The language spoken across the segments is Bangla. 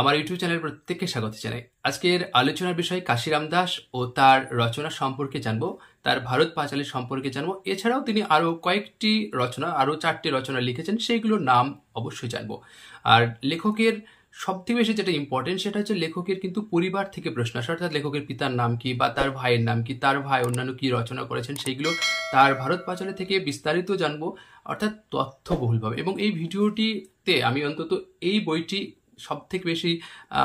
আমার ইউটিউব চ্যানেল প্রত্যেককে স্বাগত জানাই। আজকের আলোচনার বিষয় কাশিরাম দাস ও তার রচনা সম্পর্কে জানবো, তার ভারত পাঁচালী সম্পর্কে জানবো। এছাড়াও তিনি আরও কয়েকটি রচনা, আরও 4টি রচনা লিখেছেন, সেইগুলোর নাম অবশ্যই জানবো। আর লেখকের সবথেকে বেশি যেটা ইম্পর্টেন্ট সেটা হচ্ছে লেখকের কিন্তু পরিবার থেকে প্রশ্ন আসে, অর্থাৎ লেখকের পিতার নাম কি বা তার ভাইয়ের নাম কি, তার ভাই অন্যান্য কি রচনা করেছেন সেইগুলো তার ভারত পাঁচালী থেকে বিস্তারিত জানবো, অর্থাৎ তথ্যবহুলভাবে। এবং এই ভিডিওটিতে আমি অন্তত এই বইটি সব থেকে বেশি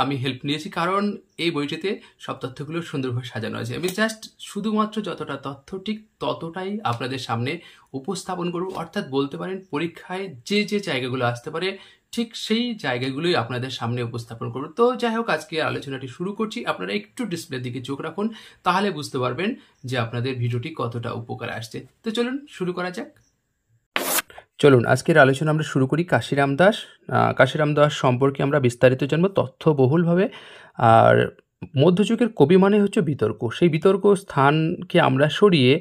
আমি হেল্প নিয়েছি, কারণ এই বইটিতে সব তথ্যগুলো সুন্দরভাবে সাজানো আছে। আমি জাস্ট শুধুমাত্র যতটা তথ্য ঠিক ততটাই আপনাদের সামনে উপস্থাপন করব, অর্থাৎ বলতে পারেন পরীক্ষায় যে যে জায়গাগুলো আসতে পারে ঠিক সেই জায়গাগুলোই আপনাদের সামনে উপস্থাপন করব। তো যাই হোক, আজকে আলোচনাটি শুরু করছি। আপনারা একটু ডিসপ্লের দিকে চোখ রাখুন, তাহলে বুঝতে পারবেন যে আপনাদের ভিডিওটি কতটা উপকারে আসছে। তো চলুন শুরু করা যাক। চলুন আজকের আলোচনা আমরা শুরু করি কাশিরাম দাস। কাশিরাম দাস সম্পর্কে আমরা বিস্তারিত জানবো তথ্যবহুলভাবে। আর মধ্যযুগের কবি মানে হচ্ছে বিতর্ক, সেই বিতর্ক স্থানকে আমরা সরিয়ে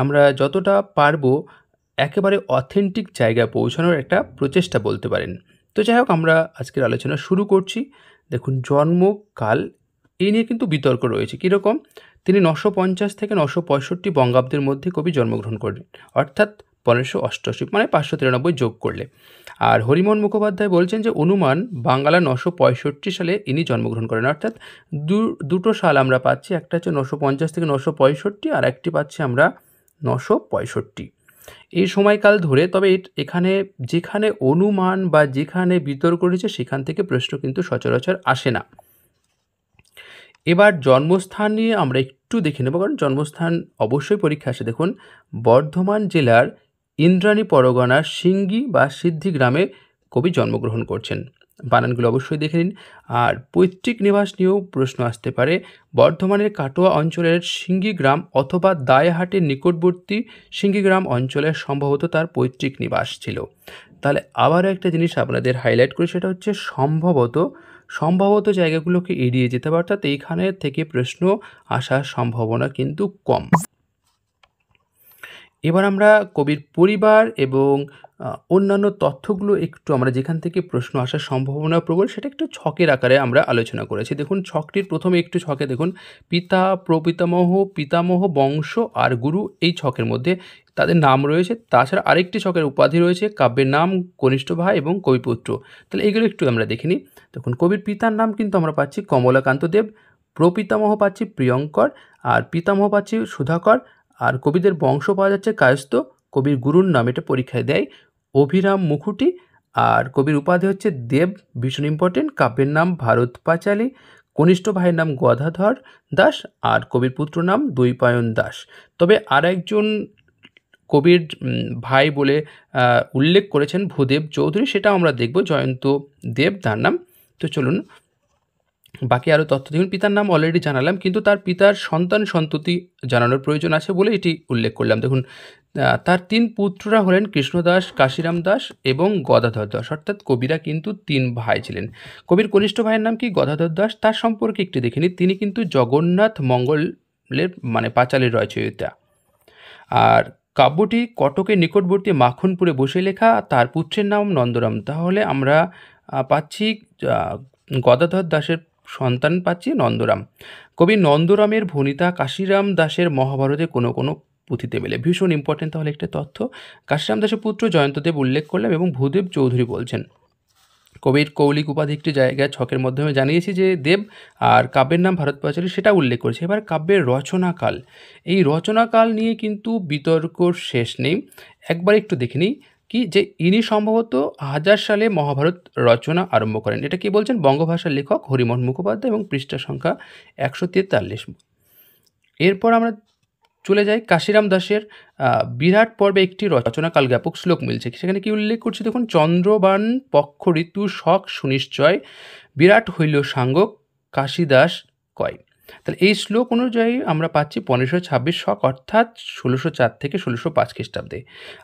আমরা যতটা পারবো একেবারে অথেন্টিক জায়গায় পৌঁছানোর একটা প্রচেষ্টা বলতে পারেন। তো যাই হোক, আমরা আজকের আলোচনা শুরু করছি। দেখুন, জন্মকাল এই নিয়ে কিন্তু বিতর্ক রয়েছে। কীরকম? তিনি 950 থেকে 965 বঙ্গাব্দের মধ্যে কবি জন্মগ্রহণ করেন, অর্থাৎ 1588, মানে 593 যোগ করলে। আর হরিমোহন মুখোপাধ্যায় বলছেন যে অনুমান বাংলা 965 সালে ইনি জন্মগ্রহণ করেন, অর্থাৎ দুটো সাল আমরা পাচ্ছি, একটা হচ্ছে 950 থেকে 965 আর একটি পাচ্ছি আমরা 965। এই সময়কাল ধরে, তবে এখানে যেখানে অনুমান বা যেখানে বিতর্ক রয়েছে সেখান থেকে প্রশ্ন কিন্তু সচরাচর আসে না। এবার জন্মস্থান নিয়ে আমরা একটু দেখে নেব, কারণ জন্মস্থান অবশ্যই পরীক্ষা আসে। দেখুন, বর্ধমান জেলার ইন্দ্রাণী পরগনার সিঙ্গি বা সিদ্ধি গ্রামে কবি জন্মগ্রহণ করছেন। বানানগুলো অবশ্যই দেখে নিন। আর পৈতৃক নিবাস নিয়েও প্রশ্ন আসতে পারে। বর্ধমানের কাটোয়া অঞ্চলের সিঙ্গি গ্রাম অথবা দায়াহাটের নিকটবর্তী সিঙ্গি গ্রাম অঞ্চলের সম্ভবত তার পৈতৃক নিবাস ছিল। তাহলে আবারও একটা জিনিস আপনাদের হাইলাইট করি, সেটা হচ্ছে সম্ভবত জায়গাগুলোকে এড়িয়ে যেতে হবে, অর্থাৎ এইখানে থেকে প্রশ্ন আসার সম্ভাবনা কিন্তু কম। এবার আমরা কবির পরিবার এবং অন্যান্য তথ্যগুলো একটু আমরা যেখান থেকে প্রশ্ন আসার সম্ভাবনা প্রবল সেটা একটু ছকের আকারে আমরা আলোচনা করেছি। দেখুন, ছকটির প্রথমে একটু ছকে দেখুন, পিতা, প্রপিতামহ, পিতামহ, বংশ আর গুরু, এই ছকের মধ্যে তাদের নাম রয়েছে। তাছাড়া আরেকটি ছকের উপাধি রয়েছে, কাব্যের নাম, কনিষ্ঠ ভাই এবং কবিপুত্র। তাহলে এগুলো একটু আমরা দেখে নিই। দেখুন, কবির পিতার নাম কিন্তু আমরা পাচ্ছি কমলাকান্ত দেব, প্রপিতামহ পাচ্ছি প্রিয়ঙ্কর, আর পিতামহ পাচ্ছি সুধাকর। আর কবিদের বংশ পাওয়া যাচ্ছে কায়স্থ। কবির গুরুর নাম, এটা পরীক্ষায় দেয়, অভিরাম মুখুটি। আর কবির উপাধি হচ্ছে দেব, ভীষণ ইম্পর্টেন্ট। কাব্যের নাম ভারত পাঁচালী, কনিষ্ঠ ভাইয়ের নাম গদাধর দাস, আর কবির পুত্র নাম দ্বৈপায়ন দাস। তবে আর একজন কবির ভাই বলে উল্লেখ করেছেন ভূদেব চৌধুরী, সেটাও আমরা দেখব, জয়ন্ত দেব তার নাম। তো চলুন বাকি আরও তথ্য দেখুন। পিতার নাম অলরেডি জানালাম, কিন্তু তার পিতার সন্তান সন্ততি জানানোর প্রয়োজন আছে বলে এটি উল্লেখ করলাম। দেখুন, তার 3 পুত্ররা হলেন কৃষ্ণদাস, কাশিরাম দাস এবং গদাধর দাস, অর্থাৎ কবিরা কিন্তু 3 ভাই ছিলেন। কবির কনিষ্ঠ ভাইয়ের নাম কি? গদাধর দাস। তার সম্পর্কে একটু দেখে নিই। তিনি কিন্তু জগন্নাথ মঙ্গলের মানে পাঁচালীর রচয়িতা। আর কাব্যটি কটকের নিকটবর্তী মাখনপুরে বসে লেখা। তার পুত্রের নাম নন্দরাম। তাহলে আমরা পাচ্ছি গদাধর দাসের সন্তান পাচ্ছি নন্দরাম। কবি নন্দরামের ভণিতা কাশিরাম দাসের মহাভারতে কোনো কোনো পুঁথিতে মেলে, ভীষণ ইম্পর্টেন্ট তাহলে একটা তথ্য। কাশিরাম দাসের পুত্র জয়ন্তদেব উল্লেখ করলাম এবং ভূদেব চৌধুরী বলছেন। কবির কৌলিক উপাধি একটি জায়গায় ছকের মাধ্যমে জানিয়েছি যে দেব, আর কাব্যের নাম ভারত পাঁচালী, সেটা উল্লেখ করেছে। এবার কাব্যের রচনাকাল, এই রচনাকাল নিয়ে কিন্তু বিতর্ক শেষ নেই। একবার একটু দেখে নিই কি যে ইনি সম্ভবত 1000 সালে মহাভারত রচনা আরম্ভ করেন। এটা কি বলছেন? বঙ্গভাষার লেখক হরিমোহন মুখোপাধ্যায় এবং পৃষ্ঠা সংখ্যা 143। এরপর আমরা চলে যাই কাশিরাম দাসের বিরাট পর্বে একটি রচনাকাল জ্ঞাপক শ্লোক মিলছে। সেখানে কি উল্লেখ করছে দেখুন, চন্দ্রবান পক্ষ ঋতু শক সুনিশ্চয়, বিরাট হইল সাঙ্গক, কাশিদাস কয়। তাহলে এই শ্লোক অনুযায়ী আমরা পাচ্ছি 1526 শক, অর্থাৎ 1604 থেকে 1605 খ্রিস্টাব্দে।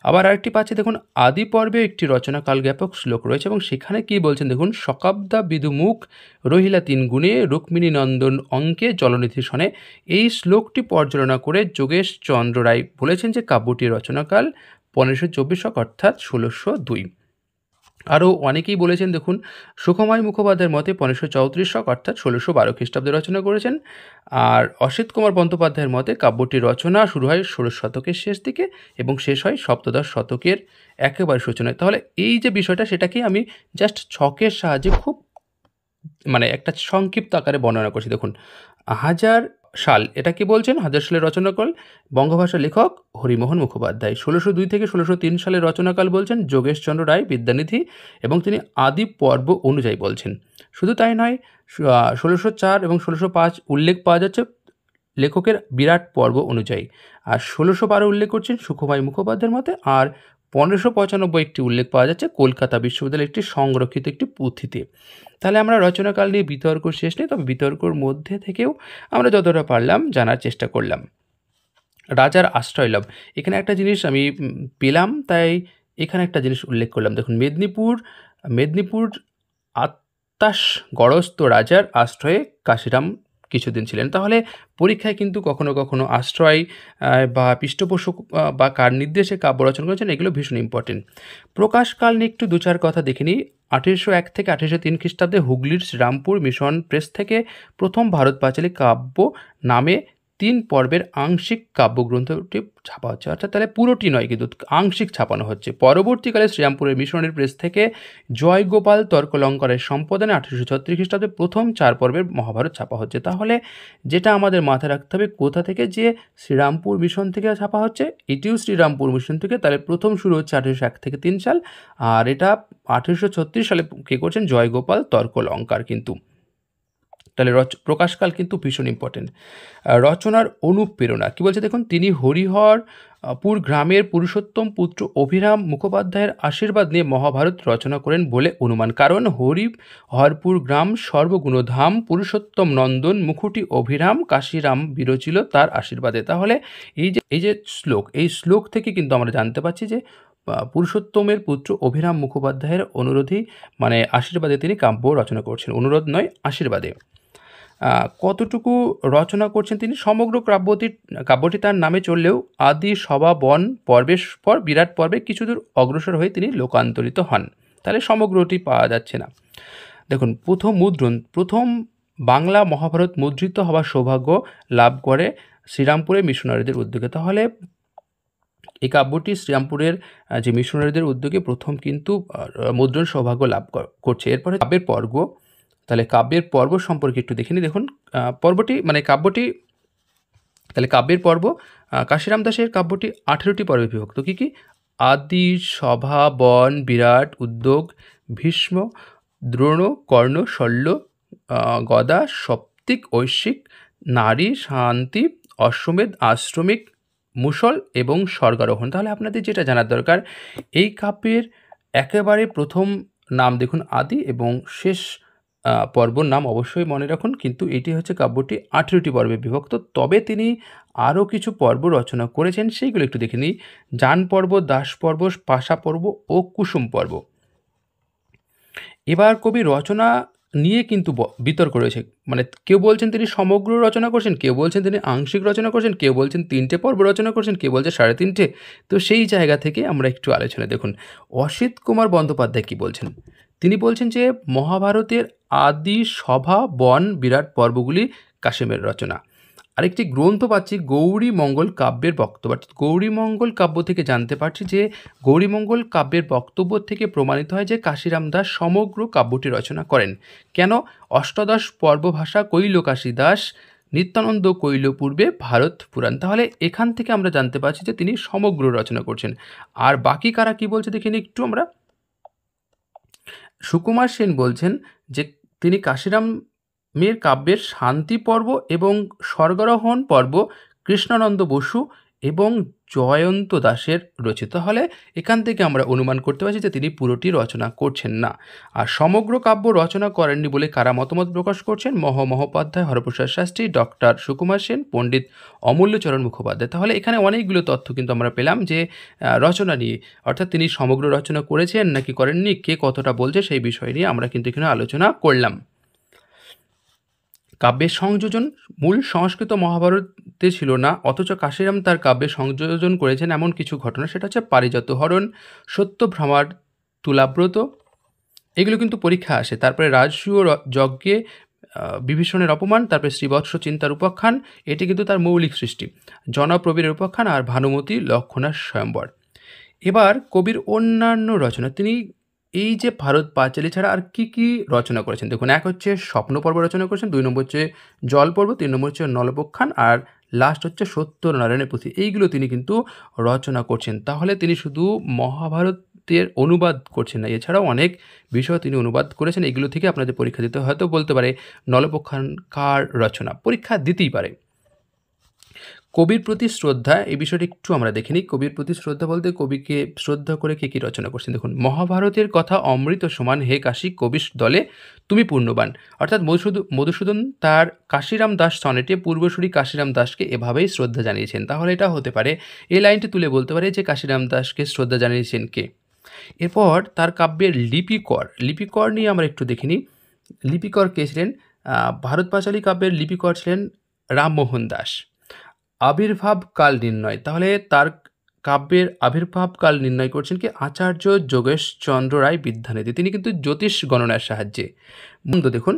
আবার আরেকটি পাচ্ছি দেখুন, আদি পর্বে একটি রচনাকাল জ্ঞাপক শ্লোক রয়েছে এবং সেখানে কি বলছেন দেখুন, শকাব্দা বিদুমুখ রহিলা 3 গুণে, রুক্মিণী নন্দন অঙ্কে, জলনিধি সনে। এই শ্লোকটি পর্যালোচনা করে যোগেশ চন্দ্র রায় বলেছেন যে কাব্যটির রচনাকাল 1524 শক, অর্থাৎ 1602। আরও অনেকেই বলেছেন দেখুন, সুখময় মুখোপাধ্যায়ের মতে 1534 শক অর্থাৎ 1612 খ্রিস্টাব্দে রচনা করেছেন। আর অসিত কুমার বন্দ্যোপাধ্যায়ের মতে কাব্যটির রচনা শুরু হয় 16 শতকের শেষ দিকে এবং শেষ হয় সপ্তদশ শতকের একেবারে সূচনায়। তাহলে এই যে বিষয়টা সেটাকেই আমি জাস্ট ছকের সাহায্যে খুব মানে একটা সংক্ষিপ্ত আকারে বর্ণনা করছি। দেখুন, হাজার সাল এটা কি বলছেন? হাজার সালে রচনাকাল বঙ্গভাষার লেখক হরিমোহন মুখোপাধ্যায়। 1602 থেকে 1603 সালের রচনাকাল বলছেন যোগেশচন্দ্র রায় বিদ্যানিধি এবং তিনি আদি পর্ব অনুযায়ী বলছেন। শুধু তাই নয়, 1604 এবং 1605 উল্লেখ পাওয়া যাচ্ছে লেখকের বিরাট পর্ব অনুযায়ী। আর 1612 উল্লেখ করছেন সুখময় মুখোপাধ্যায়ের মতে। আর 1595 একটি উল্লেখ পাওয়া যাচ্ছে কলকাতা বিশ্ববিদ্যালয়ের একটি সংরক্ষিত একটি পুঁথিতে। তাহলে আমরা রচনাকাল নিয়ে বিতর্ক শেষ নেই, তবে বিতর্কর মধ্যে থেকেও আমরা যতটা পারলাম জানার চেষ্টা করলাম। রাজার আশ্রয়লাভ, এখানে একটা জিনিস আমি পেলাম, তাই এখানে একটা জিনিস উল্লেখ করলাম। দেখুন, মেদিনীপুর আত্মাসগড়স্থ রাজার আশ্রয়ে কাশিরাম কিছুদিন ছিলেন। তাহলে পরীক্ষায় কিন্তু কখনো কখনো আশ্রয় বা পৃষ্ঠপোষক বা কার নির্দেশে কাব্য রচনা করেছেন, এগুলো ভীষণ ইম্পর্টেন্ট। প্রকাশকাল নিয়ে একটু দু চার কথা দেখে নিই। 1801 থেকে 1803 খ্রিস্টাব্দে হুগলির শ্রীরামপুর মিশন প্রেস থেকে প্রথম ভারত পাঁচালী কাব্য নামে 3 পর্বের আংশিক কাব্যগ্রন্থটি ছাপা হচ্ছে। অর্থাৎ তাহলে পুরোটি নয়, কিন্তু আংশিক ছাপানো হচ্ছে। পরবর্তীকালে শ্রীরামপুরের মিশনের প্রেস থেকে জয়গোপাল তর্কলঙ্কারের সম্পাদনে 1836 খ্রিস্টাব্দে প্রথম 4 পর্বের মহাভারত ছাপা হচ্ছে। তাহলে যেটা আমাদের মাথায় রাখতে হবে, কোথা থেকে, যে শ্রীরামপুর মিশন থেকে ছাপা হচ্ছে, এটিও শ্রীরামপুর মিশন থেকে। তাহলে প্রথম শুরু হচ্ছে 1801 থেকে 3 সাল, আর এটা 1836 সালে কে করছেন? জয়গোপাল তর্কলঙ্কার কিন্তু। তাহলে প্রকাশকাল কিন্তু ভীষণ ইম্পর্টেন্ট। রচনার অনুপ্রেরণা কী বলছে দেখুন, তিনি হরিহরপুর গ্রামের পুরুষোত্তম পুত্র অভিরাম মুখোপাধ্যায়ের আশীর্বাদ নিয়ে মহাভারত রচনা করেন বলে অনুমান। কারণ হরিহরপুর গ্রাম সর্বগুণধাম, পুরুষোত্তম নন্দন মুখুটি অভিরাম, কাশিরাম বিরচিল তার আশীর্বাদে। তাহলে এই যে শ্লোক, এই শ্লোক থেকে কিন্তু আমরা জানতে পারছি যে পুরুষোত্তমের পুত্র অভিরাম মুখোপাধ্যায়ের অনুরোধেই মানে আশীর্বাদে তিনি কাব্য রচনা করছেন। অনুরোধ নয়, আশীর্বাদে। কতটুকু রচনা করছেন তিনি? সমগ্র কাব্যটি তার নামে চললেও আদি সভা বন পর্বের পর বিরাট পর্বে কিছুদূর অগ্রসর হয়ে তিনি লোকান্তরিত হন। তাহলে সমগ্রটি পাওয়া যাচ্ছে না। দেখুন, প্রথম বাংলা মহাভারত মুদ্রিত হওয়ার সৌভাগ্য লাভ করে শ্রীরামপুরের মিশনারিদের উদ্যোগে। তাহলে এই কাব্যটি শ্রীরামপুরের যে মিশনারিদের উদ্যোগে প্রথম কিন্তু মুদ্রণ সৌভাগ্য লাভ করছে। এরপরে কাব্যের পর্ব, তাহলে কাব্যের পর্ব সম্পর্কে একটু দেখে নিই। দেখুন, কাব্যের পর্ব কাশিরাম দাসের কাব্যটি 18টি পর্বে বিভক্ত। কী কী? আদি, সভা, বন, বিরাট, উদ্যোগ, ভীষ্ম, দ্রোণ, কর্ণ, শল্য, গদা, সপ্তিক, ঐশিক, নারী, শান্তি, অশ্বমেধ, আশ্রমিক, মুসল এবং স্বর্গারোহণ। তাহলে আপনাদের যেটা জানার দরকার, এই কাব্যের একেবারে প্রথম নাম দেখুন আদি, এবং শেষ পর্বর নাম অবশ্যই মনে রাখুন। কিন্তু এটি হচ্ছে কাব্যটি 18টি পর্বে বিভক্ত। তবে তিনি আরও কিছু পর্ব রচনা করেছেন, সেইগুলো একটু দেখে নিই। যান পর্ব, দাস পর্ব, পাশা পর্ব ও কুসুম পর্ব। এবার কবি রচনা নিয়ে কিন্তু বিতর্ক রয়েছে। মানে কেউ বলছেন তিনি সমগ্র রচনা করছেন, কেউ বলছেন তিনি আংশিক রচনা করছেন, কেউ বলছেন 3টে পর্ব রচনা করছেন, কেউ বলছে 3.5টে। তো সেই জায়গা থেকে আমরা একটু আলোচনা দেখুন অসিত কুমার বন্দ্যোপাধ্যায় কী বলছেন। তিনি বলছেন যে মহাভারতের আদি, সভা, বন, বিরাট পর্বগুলি কাশিমের রচনা। আরেকটি গ্রন্থ পাচ্ছি গৌরীমঙ্গল কাব্যের বক্তব্য। অর্থাৎ গৌরীমঙ্গল কাব্য থেকে জানতে পারছি যে গৌরীমঙ্গল কাব্যের বক্তব্য থেকে প্রমাণিত হয় যে কাশিরাম দাস সমগ্র কাব্যটি রচনা করেন। কেন? অষ্টাদশ পর্ব ভাষা কৈল কাশী দাস, নিত্যানন্দ কৈল পূর্বে ভারত পুরাণ। তাহলে এখান থেকে আমরা জানতে পারছি যে তিনি সমগ্র রচনা করছেন। আর বাকি কারা কি বলছে দেখে নিই একটু আমরা। সুকুমার সেন বলছেন যে তিনি কাশিরামের কাব্যের শান্তি পর্ব এবং স্বর্গারোহণ পর্ব কৃষ্ণানন্দ বসু এবং জয়ন্ত দাসের রচিত। হলে এখান থেকে আমরা অনুমান করতে পারছি যে তিনি পুরোটি রচনা করছেন না। আর সমগ্র কাব্য রচনা করেননি বলে কারা মতামত প্রকাশ করছেন? মহোপাধ্যায়, হরপ্রসাদ শাস্ত্রী, ডক্টর সুকুমার সেন, পণ্ডিত অমূল্যচরণ মুখোপাধ্যায়। তাহলে এখানে অনেকগুলো তথ্য কিন্তু আমরা পেলাম যে রচনা নিয়ে, অর্থাৎ তিনি সমগ্র রচনা করেছেন নাকি করেননি, কে কতটা বলছে সেই বিষয় নিয়ে আমরা কিন্তু এখানে আলোচনা করলাম। কাব্যের সংযোজন মূল সংস্কৃত মহাভারতে ছিল না, অথচ কাশিরাম তার কাব্যে সংযোজন করেছেন এমন কিছু ঘটনা। সেটা হচ্ছে পারিজাত হরণ, সত্যভ্রমার তুলাব্রত, এগুলো কিন্তু পরীক্ষা আসে। তারপরে রাজসূয় যজ্ঞে বিভীষণের অপমান, তারপরে শ্রীবৎস চিন্তার উপাখ্যান, এটি কিন্তু তার মৌলিক সৃষ্টি। জনপ্রবীরের উপাখ্যান আর ভানুমতী লক্ষণার স্বয়ম্বর। এবার কবির অন্যান্য রচনা, তিনি এই যে ভারত পাঁচালী ছাড়া আর কি কি রচনা করেছেন দেখুন, এক হচ্ছে স্বপ্ন পর্ব রচনা করেছেন, 2 নম্বর হচ্ছে জল পর্ব, 3 নম্বর হচ্ছে নলপখ্যান, আর লাস্ট হচ্ছে সত্যনারায়ণের পুঁথি। এইগুলো তিনি কিন্তু রচনা করছেন। তাহলে তিনি শুধু মহাভারতের অনুবাদ করছেন না, এছাড়াও অনেক বিষয় তিনি অনুবাদ করেছেন। এগুলো থেকে আপনাদের পরীক্ষা দিতে হয়তো বলতে পারে নলপখ্যান কার রচনা, পরীক্ষা দিতেই পারে। কবির প্রতি শ্রদ্ধা, এই বিষয়টি একটু আমরা দেখে নিই। কবির প্রতি শ্রদ্ধা বলতে কবিকে শ্রদ্ধা করে কে কী রচনা করছেন দেখুন, মহাভারতের কথা অমৃত সমান, হে কাশী কবির দলে তুমি পূর্ণবান। অর্থাৎ মধুসূদন তার কাশিরাম দাস সনেটে পূর্বসূরি কাশিরাম দাসকে এভাবেই শ্রদ্ধা জানিয়েছেন। তাহলে এটা হতে পারে, এই লাইনটি তুলে বলতে পারে যে কাশিরাম দাসকে শ্রদ্ধা জানিয়েছেন কে। এরপর তার কাব্যের লিপিকর নিয়ে আমরা একটু দেখে নিই। লিপিকর কে ছিলেন? ভারত পাঁচালী কাব্যের লিপিকর ছিলেন রামমোহন দাস। আবির্ভাব কাল নির্ণয়, তাহলে তার কাব্যের আবির্ভাব কাল নির্ণয় করছেন কি? আচার্য যোগেশচন্দ্র রায় বিদ্যানিধি। তিনি কিন্তু জ্যোতিষ গণনার সাহায্যে দেখুন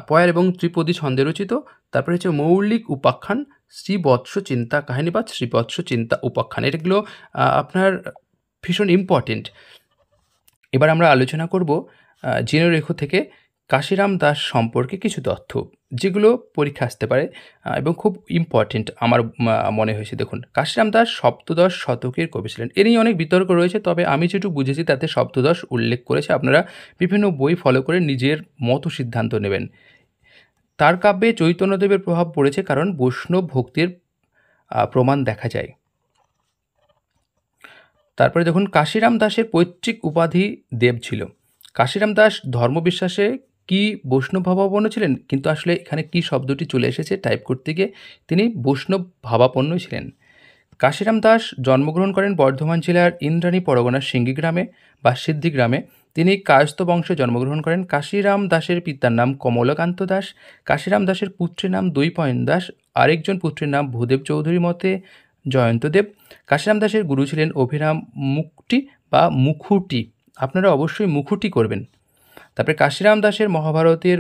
পয়ার এবং ত্রিপদী ছন্দে রচিত। তারপরে হচ্ছে মৌলিক উপাখ্যান, শ্রীবৎস চিন্তা কাহিনী বা শ্রীবৎস চিন্তা উপাখ্যান, এগুলো আপনার ভীষণ ইম্পর্টেন্ট। এবার আমরা আলোচনা করব জেনে রেখো থেকে কাশিরাম দাস সম্পর্কে কিছু তথ্য, যেগুলো পরীক্ষা আসতে পারে এবং খুব ইম্পর্টেন্ট আমার মনে হয়েছে। দেখুন, কাশিরাম দাস সপ্তদশ শতকের কবি ছিলেন। এ নিয়ে অনেক বিতর্ক রয়েছে, তবে আমি যেটুকু বুঝেছি তাতে সপ্তদশ উল্লেখ করেছে। আপনারা বিভিন্ন বই ফলো করে নিজের মতো সিদ্ধান্ত নেবেন। তার কাব্যে চৈতন্যদেবের প্রভাব পড়েছে, কারণ বৈষ্ণব ভক্তির প্রমাণ দেখা যায়। তারপরে দেখুন, কাশিরাম দাসের পৈতৃক উপাধি দেব ছিল। কাশিরাম দাস ধর্মবিশ্বাসে কি বৈষ্ণব ভাবাপন্ন ছিলেন? কিন্তু আসলে এখানে কি শব্দটি চলে এসেছে টাইপ করতে গিয়ে, তিনি বৈষ্ণব ভাবাপন্ন ছিলেন। কাশিরাম দাস জন্মগ্রহণ করেন বর্ধমান জেলার ইন্দ্রাণী পরগনার সিঙ্গি গ্রামে বা সিদ্ধি গ্রামে। তিনি কায়স্থ বংশে জন্মগ্রহণ করেন। কাশিরাম দাসের পিতার নাম কমলকান্ত দাস। কাশিরাম দাসের পুত্রের নাম দৈপায়ন দাস। আরেকজন পুত্রের নাম ভূদেব চৌধুরী মতে জয়ন্তদেব। কাশিরাম দাসের গুরু ছিলেন অভিরাম মুকুটি বা মুখুটি। আপনারা অবশ্যই মুখুটি করবেন। তারপরে কাশিরাম দাসের মহাভারতের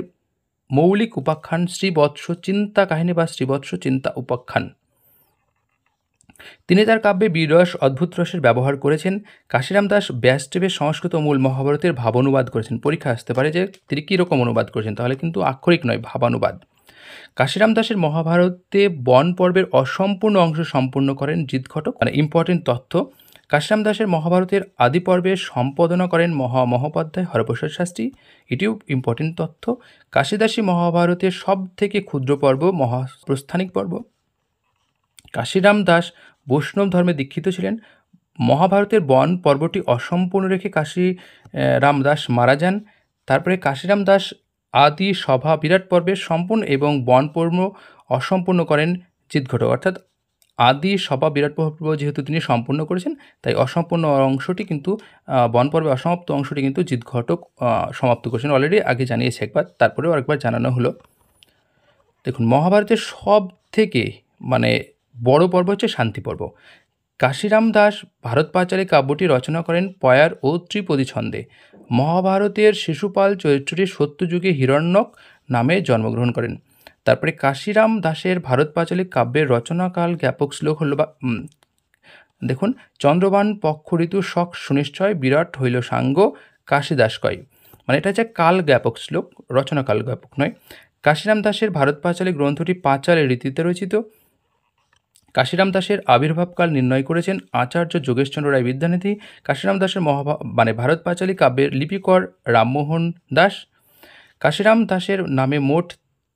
মৌলিক উপাখ্যান শ্রীবৎস চিন্তা কাহিনী বা শ্রীবৎস চিন্তা উপাখ্যান। তিনি তার কাব্যে বীররস অদ্ভুত রসের ব্যবহার করেছেন। কাশিরাম দাস ব্যাসদেবের সংস্কৃত মূল মহাভারতের ভাবানুবাদ করেছেন। পরীক্ষা আসতে পারে যে তিনি কীরকম অনুবাদ করেছেন, তাহলে কিন্তু আক্ষরিক নয়, ভাবানুবাদ। কাশিরাম দাসের মহাভারতে বন পর্বের অসম্পূর্ণ অংশ সম্পূর্ণ করেন জিতঘটক। মানে ইম্পর্টেন্ট তথ্য, কাশিরাম দাসের মহাভারতের আদি পর্বে সম্পাদনা করেন মহামহোপাধ্যায় হরপ্রসাদ শাস্ত্রী। এটিও ইম্পর্টেন্ট তথ্য। কাশিদাসী মহাভারতের সব থেকে ক্ষুদ্র পর্ব মহাপ্রস্থানিক পর্ব। কাশিরাম দাস বৈষ্ণব ধর্মে দীক্ষিত ছিলেন। মহাভারতের বন পর্বটি অসম্পূর্ণ রেখে কাশিরাম দাস মারা যান। তারপরে কাশিরাম দাস আদি সভা বিরাট পর্বের সম্পূর্ণ এবং বন পর্ব অসম্পূর্ণ করেন জিতঘটক। অর্থাৎ আদি সভা বিরাট পর্ব যেহেতু তিনি সম্পূর্ণ করেছেন, তাই অসম্পূর্ণ অংশটি কিন্তু বন পর্বে অসমাপ্ত অংশটি কিন্তু জিতঘটক সমাপ্ত করেছেন। অলরেডি আগে জানিয়েছে একবার, তারপরেও আরেকবার জানানো হলো। দেখুন, মহাভারতের সব থেকে মানে বড় পর্ব হচ্ছে শান্তি পর্ব। কাশিরাম দাস ভারত পাঁচালী কাব্যটি রচনা করেন পয়ার ও ত্রিপদী ছন্দে। মহাভারতের শিশুপাল চরিত্রটি সত্যযুগে হিরণ্যক নামে জন্মগ্রহণ করেন। তারপরে কাশিরাম দাসের ভারত পাঁচালী কাব্যের রচনাকাল জ্ঞাপক শ্লোক হল বা দেখুন, চন্দ্রবান পক্ষ ঋতু শখ সুনিশ্চয় বিরাট হইল সাঙ্গ কাশীদাস কয়। মানে এটা হচ্ছে কাল জ্ঞাপক শ্লোক, রচনাকাল জ্ঞাপক নয়। কাশিরাম দাসের ভারত পাঁচালী গ্রন্থটি পাঁচালী রীতিতে রচিত। কাশিরাম দাসের আবির্ভাবকাল নির্ণয় করেছেন আচার্য যোগেশচন্দ্র রায় বিদ্যানিধি। কাশিরাম দাসের ভারত পাঁচালী কাব্যের লিপিকর রামমোহন দাস। কাশিরাম দাসের নামে মোট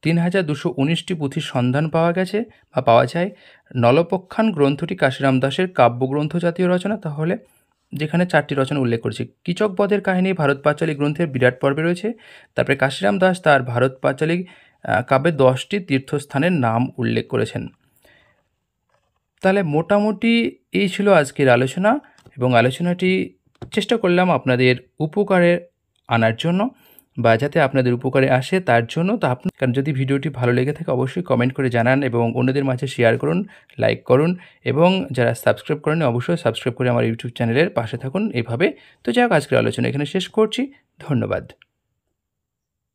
৩,২১৯টি পুঁথির সন্ধান পাওয়া গেছে বা পাওয়া যায়। নলপখ্যান গ্রন্থটি কাশিরাম দাসের কাব্যগ্রন্থ জাতীয় রচনা, তাহলে যেখানে 4টি রচনা উল্লেখ করেছি। কীচকবধের কাহিনী ভারত পাঁচালী গ্রন্থের বিরাট পর্বে রয়েছে। তারপরে কাশিরাম দাস তার ভারত পাঁচালী কাব্যে 10টি তীর্থস্থানের নাম উল্লেখ করেছেন। তাহলে মোটামুটি এই ছিল আজকের আলোচনা, এবং আলোচনাটি চেষ্টা করলাম আপনাদের উপকারে আনার জন্য বা যাতে আপনাদের উপকারে আসে তার জন্য। তো কারণ যদি ভিডিওটি ভালো লেগে থাকে অবশ্যই কমেন্ট করে জানান এবং অন্যদের মাঝে শেয়ার করুন, লাইক করুন, এবং যারা সাবস্ক্রাইব করেন অবশ্যই সাবস্ক্রাইব করে আমার ইউটিউব চ্যানেলের পাশে থাকুন এভাবে। তো যাই হোক, আজকের আলোচনা এখানে শেষ করছি। ধন্যবাদ।